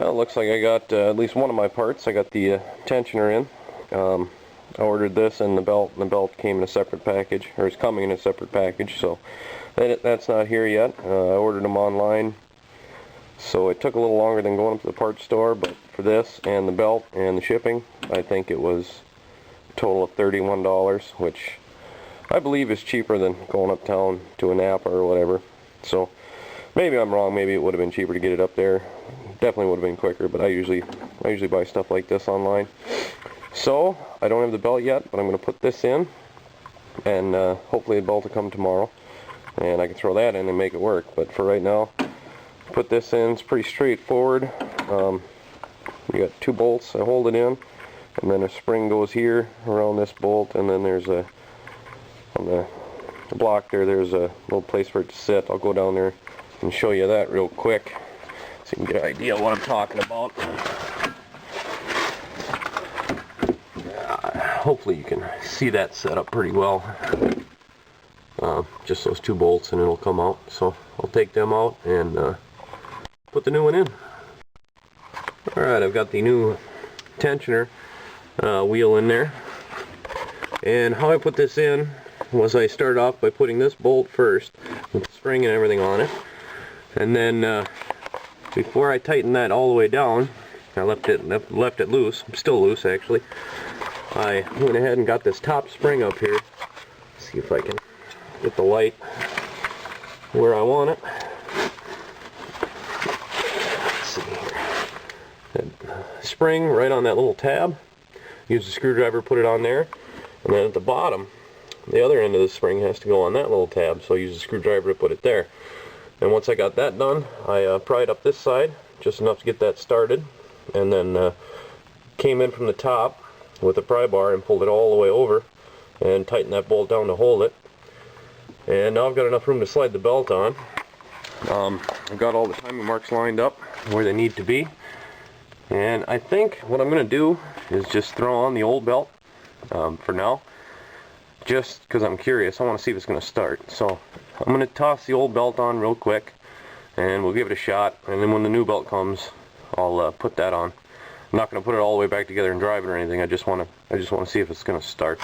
Well, looks like I got at least one of my parts. I got the tensioner in. I ordered this and the belt came in a separate package, or is coming in a separate package, so that's not here yet. I ordered them online, so it took a little longer than going up to the parts store, but for this and the belt and the shipping, I think it was a total of $31, which I believe is cheaper than going uptown to a Napa or whatever. So maybe I'm wrong, maybe it would have been cheaper to get it up there. Definitely would have been quicker, but I usually buy stuff like this online. So I don't have the belt yet, but I'm going to put this in, and hopefully the belt will come tomorrow, and I can throw that in and make it work. But for right now, put this in. It's pretty straightforward. You got two bolts. I hold it in, and then a spring goes here around this bolt, and then there's on the block there's a little place for it to sit. I'll go down there and show you that real quick, so you can get an idea of what I'm talking about. Hopefully you can see that set up pretty well. Just those two bolts and it'll come out. So I'll take them out and put the new one in. Alright, I've got the new tensioner wheel in there. And how I put this in was I started off by putting this bolt first with the spring and everything on it. And then before I tightened that all the way down, I left it loose. I'm still loose actually. I went ahead and got this top spring up here. Let's see if I can get the light where I want it. Let's see here. That spring right on that little tab. Use the screwdriver, put it on there. And then at the bottom, the other end of the spring has to go on that little tab, so I use the screwdriver to put it there. And once I got that done, I pried up this side just enough to get that started, and then came in from the top with a pry bar and pulled it all the way over and tightened that bolt down to hold it. And now I've got enough room to slide the belt on. I've got all the timing marks lined up where they need to be, and I think what I'm going to do is just throw on the old belt for now, just because I'm curious. I want to see if it's going to start. So I'm going to toss the old belt on real quick and we'll give it a shot, and then when the new belt comes I'll put that on. I'm not going to put it all the way back together and drive it or anything. I just want to see if it's going to start.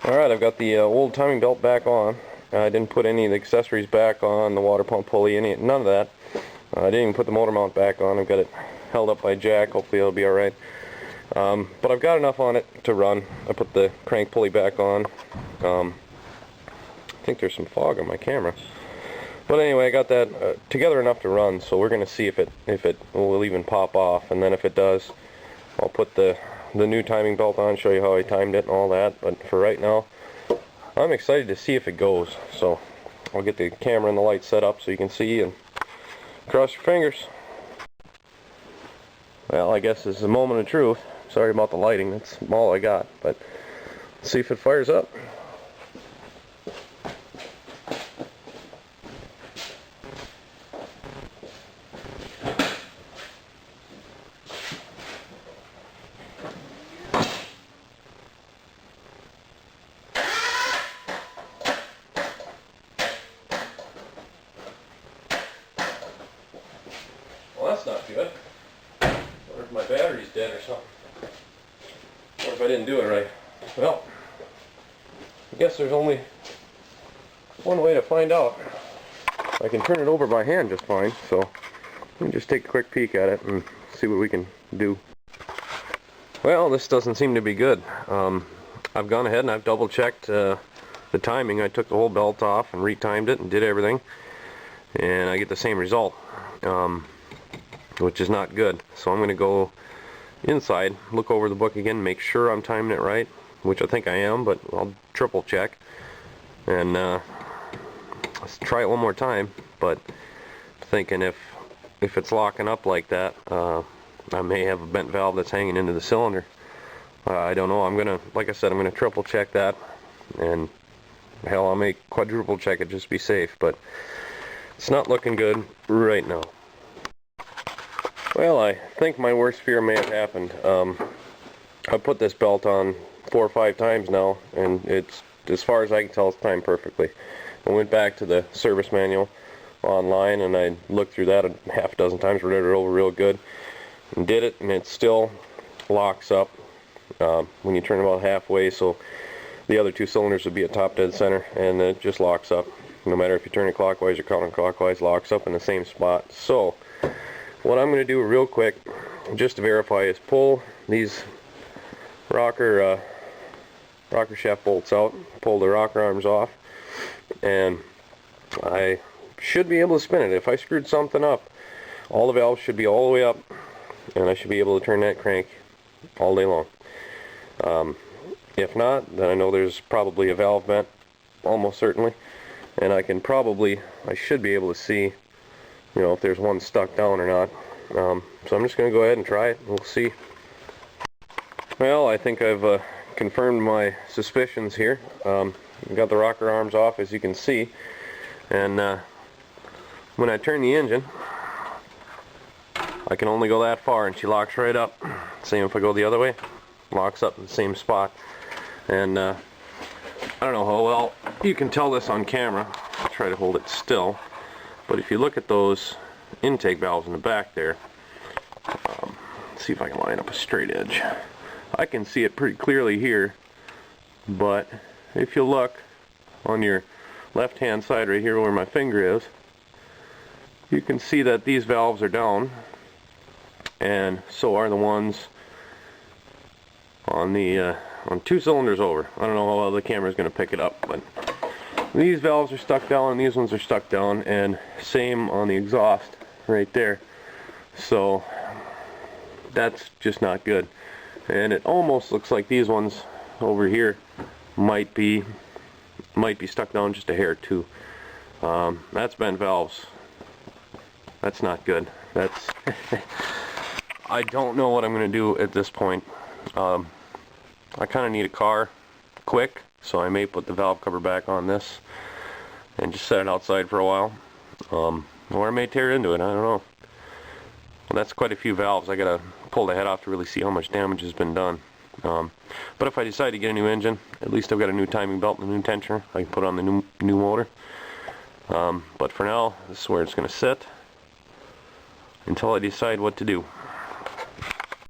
Alright, I've got the old timing belt back on. I didn't put any of the accessories back on, the water pump pulley, none of that. I didn't even put the motor mount back on. I've got it held up by a jack. Hopefully it'll be alright. But I've got enough on it to run. I put the crank pulley back on. I think there's some fog on my camera. But anyway, I got that together enough to run, so we're going to see if it will even pop off, and then if it does, I'll put the new timing belt on, show you how I timed it and all that. But for right now, I'm excited to see if it goes. So I'll get the camera and the light set up so you can see, and cross your fingers. Well, I guess this is a moment of truth. Sorry about the lighting, that's all I got, but let's see if it fires up. Well, that's not good. I wonder if my battery's dead or something. Or if I didn't do it right. Well, I guess there's only one way to find out. I can turn it over by hand just fine, so let me just take a quick peek at it and see what we can do. Well, this doesn't seem to be good. I've gone ahead and I've double checked the timing. I took the whole belt off and retimed it and did everything, and I get the same result, which is not good. So I'm going to go inside, look over the book again, make sure I'm timing it right, which I think I am, but I'll triple check, and let's try it one more time. But I'm thinking if it's locking up like that, I may have a bent valve that's hanging into the cylinder. I don't know. Like I said, I'm gonna triple check that, and hell, I may quadruple check it just to be safe, but it's not looking good right now. Well, I think my worst fear may have happened. I've put this belt on 4 or 5 times now, and it's, as far as I can tell, it's timed perfectly. I went back to the service manual, online, and I looked through that a half dozen times, read it over real good, and did it, and it still locks up when you turn about halfway, so the other two cylinders would be at top dead center, and it just locks up. No matter if you turn it clockwise or counterclockwise, locks up in the same spot. So what I'm going to do real quick, just to verify, is pull these rocker shaft bolts out, pull the rocker arms off, and I should be able to spin it. If I screwed something up, all the valves should be all the way up, and I should be able to turn that crank all day long. If not, then I know there's probably a valve vent, almost certainly, and I should be able to see, you know, if there's one stuck down or not. So I'm just going to go ahead and try it, and we'll see. Well, I think I've confirmed my suspicions here. Got the rocker arms off, as you can see, and when I turn the engine, I can only go that far, and she locks right up. Same if I go the other way, locks up in the same spot. And I don't know how well you can tell this on camera. I'll try to hold it still, but if you look at those intake valves in the back there, let's see if I can line up a straight edge. I can see it pretty clearly here, but if you look on your left hand side right here where my finger is, you can see that these valves are down, and so are the ones on the on 2 cylinders over. I don't know how well the camera's going to pick it up, but these valves are stuck down and these ones are stuck down, and same on the exhaust right there. So that's just not good, and it almost looks like these ones over here might be stuck down just a hair too. That's bent valves. That's not good. That's I don't know what I'm going to do at this point. I kind of need a car quick, so I may put the valve cover back on this and just set it outside for a while. Or I may tear into it, I don't know. Well, that's quite a few valves. I gotta pull the head off to really see how much damage has been done. But if I decide to get a new engine, at least I've got a new timing belt and a new tensioner. I can put on the new motor. But for now, this is where it's going to sit until I decide what to do.